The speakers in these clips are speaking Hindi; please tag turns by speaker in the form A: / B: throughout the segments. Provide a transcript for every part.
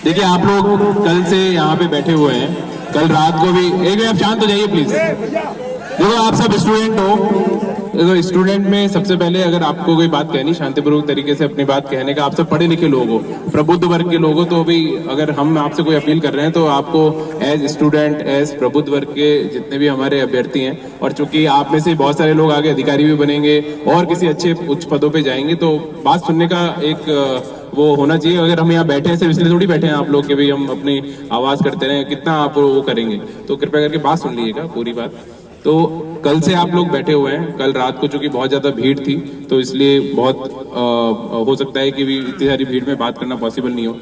A: देखिए आप लोग कल से यहाँ पे बैठे हुए हैं, कल रात को भी एक मिनट आप शांत हो जाइए प्लीज। देखो आप सब स्टूडेंट हो, तो स्टूडेंट में सबसे पहले अगर आपको कोई बात कहनी शांतिपूर्वक तरीके से अपनी बात कहने का, आप सब पढ़े लिखे लोग हो, प्रबुद्ध वर्ग के लोग हो, तो अभी अगर हम आपसे कोई अपील कर रहे हैं तो आपको एज स्टूडेंट, एज प्रबुद्ध वर्ग के जितने भी हमारे अभ्यर्थी हैं, और चूंकि आप में से बहुत सारे लोग आगे अधिकारी भी बनेंगे और किसी अच्छे उच्च पदों पे जाएंगे, तो बात सुनने का एक वो होना चाहिए। अगर हम यहाँ बैठे हैं सिर्फ इसलिए थोड़ी बैठे हैं आप लोग के भी हम अपनी आवाज करते रहे, कितना आप वो करेंगे, तो कृपया करके बात सुन लीजिएगा पूरी बात। तो कल से आप लोग बैठे हुए हैं, कल रात को चूंकि बहुत ज्यादा भीड़ थी तो इसलिए बहुत हो सकता है कि भी इतनी सारी भीड़ में बात करना पॉसिबल नहीं हो।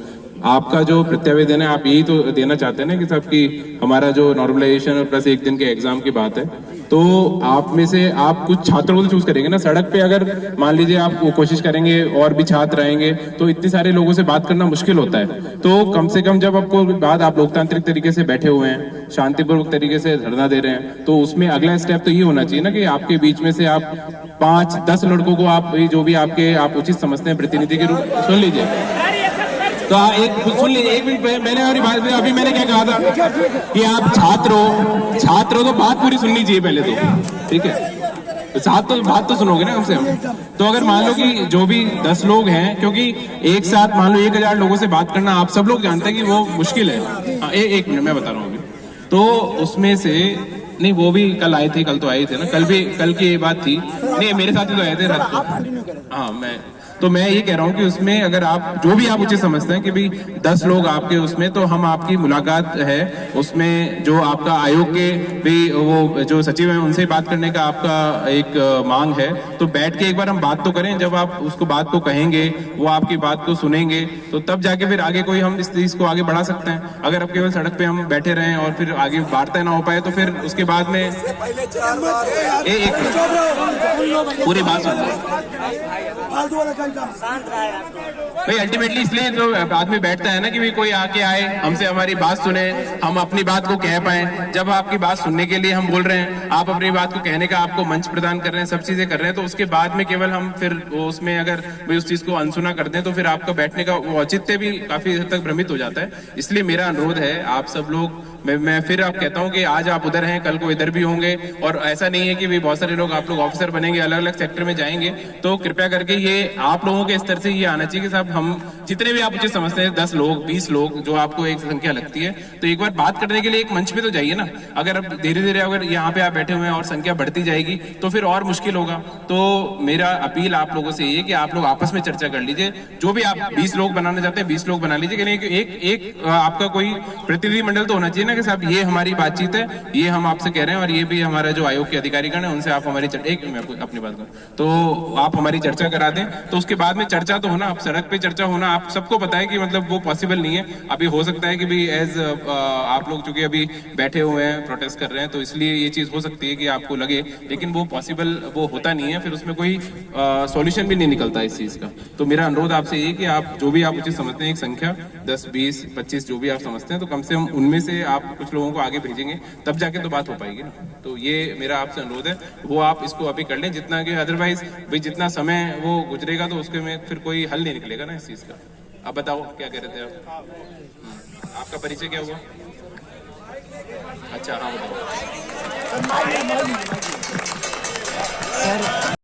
A: आपका जो प्रत्यावेदन है आप यही तो देना चाहते हैं ना कि साहब कि हमारा जो नॉर्मलाइजेशन और प्लस एक दिन के एग्जाम की बात है, तो आप में से आप कुछ छात्रों को तो चूज करेंगे ना। सड़क पे अगर मान लीजिए आप वो कोशिश करेंगे और भी छात्र आएंगे तो इतने सारे लोगों से बात करना मुश्किल होता है। तो कम से कम जब आपको बात, आप लोकतांत्रिक तरीके से बैठे हुए हैं, शांतिपूर्वक तरीके से धरना दे रहे हैं, तो उसमें अगला स्टेप तो ये होना चाहिए ना कि आपके बीच में से आप 5-10 लड़कों को आप जो भी आपके आप उचित समझते हैं प्रतिनिधि के रूप सुन लीजिए। तो एक सुन लीजिए, एक मिनट मैंने हमारी बात में अभी मैंने क्या कहा था कि आप छात्र हो तो बात पूरी सुननी चाहिए पहले तो, ठीक है। तो बात तो सुनोगे ना कम से कम। तो अगर मान लो कि जो भी 10 लोग हैं, क्योंकि एक साथ मान लो 1000 लोगों से बात करना आप सब लोग जानते हैं कि वो मुश्किल है। हाँ एक मिनट मैं बता रहा हूँ अभी। तो उसमें से नहीं, वो भी कल आए थे, कल तो आए थे ना, कल की ये बात थी, नहीं मेरे साथ ही तो आए थे रात को। हाँ मैं ये कह रहा हूँ कि उसमें अगर आप जो भी आप उचित समझते हैं कि भाई 10 लोग आपके उसमें, तो हम आपकी मुलाकात है उसमें, जो आपका आयोग के भी वो जो सचिव हैं उनसे बात करने का आपका एक मांग है, तो बैठ के एक बार हम बात तो करें। जब आप उसको बात को कहेंगे, वो आपकी बात को सुनेंगे, तो तब जाके फिर आगे कोई हम इस चीज को आगे बढ़ा सकते हैं। अगर अब केवल सड़क पे हम बैठे रहें और फिर आगे वार्ता ना हो पाए, तो फिर उसके बाद में एक पूरी बात भाई अल्टीमेटली इसलिए तो आदमी बैठता है ना कि भाई कोई आके आए, हमसे हमारी बात सुने, हम अपनी बात को कह पाए। जब आपकी बात सुनने के लिए हम बोल रहे हैं, आप अपनी बात को कहने का आपको मंच प्रदान कर रहे हैं, सब चीजें कर रहे हैं, तो उसके बाद में केवल हम फिर उसमें अगर भाई उस चीज को अनसुना कर दें, तो फिर आपका बैठने का औचित्य भी काफी हद तक भ्रमित हो जाता है। इसलिए मेरा अनुरोध है आप सब लोग, मैं फिर आप कहता हूं कि आज आप उधर हैं, कल को इधर भी होंगे, और ऐसा नहीं है कि भाई बहुत सारे लोग आप लोग ऑफिसर बनेंगे, अलग अलग सेक्टर में जाएंगे, तो कृपया करके ये आप लोगों के स्तर से ये आना चाहिए कि साहब हम जितने भी आप उचित समझते हैं 10 लोग 20 लोग जो आपको एक संख्या लगती है, तो एक बार बात करने के लिए एक मंच पे तो जाइए ना। अगर अब धीरे धीरे अगर यहाँ पे आप बैठे हुए हैं और संख्या बढ़ती जाएगी तो फिर और मुश्किल होगा। तो मेरा अपील आप लोगों से ये कि आप लोग आपस में चर्चा कर लीजिए, जो भी आप 20 लोग बनाना चाहते हैं 20 लोग बना लीजिए, एक आपका कोई प्रतिनिधि मंडल तो होना चाहिए ना कि साहब ये हमारी बातचीत है, ये हम आपसे कह रहे हैं, और ये भी हमारा जो आयोग के अधिकारीगण है उनसे आप हमारी अपनी बात करूं तो आप हमारी चर्चा करा दें। तो उसके बाद में चर्चा तो होना, आप सड़क पे चर्चा होना, आप सबको पता है कि मतलब वो पॉसिबल नहीं है। अभी हो सकता है कि भी एज आप लोग चूंकि अभी बैठे हुए हैं, प्रोटेस्ट कर रहे हैं, तो इसलिए ये चीज हो सकती है कि आपको लगे, लेकिन वो पॉसिबल वो होता नहीं है, फिर उसमें कोई सॉल्यूशन भी नहीं निकलता इस चीज का। तो मेरा अनुरोध आपसे ये कि आप जो भी आप उचित समझते हैं, एक संख्या 10, 20, 25 जो भी आप समझते हैं, तो कम से कम उनमें से आप कुछ लोगों को आगे भेजेंगे, तब जाके तो बात हो पाएगी ना। तो ये मेरा आपसे अनुरोध है, वो आप इसको अभी कर लें जितना कि, अदरवाइज भाई जितना समय वो गुजरेगा तो उसके में फिर कोई हल नहीं निकलेगा ना इस चीज का। अब बताओ क्या कह रहे थे आप? आपका परिचय क्या हुआ? अच्छा हाँ बताओ।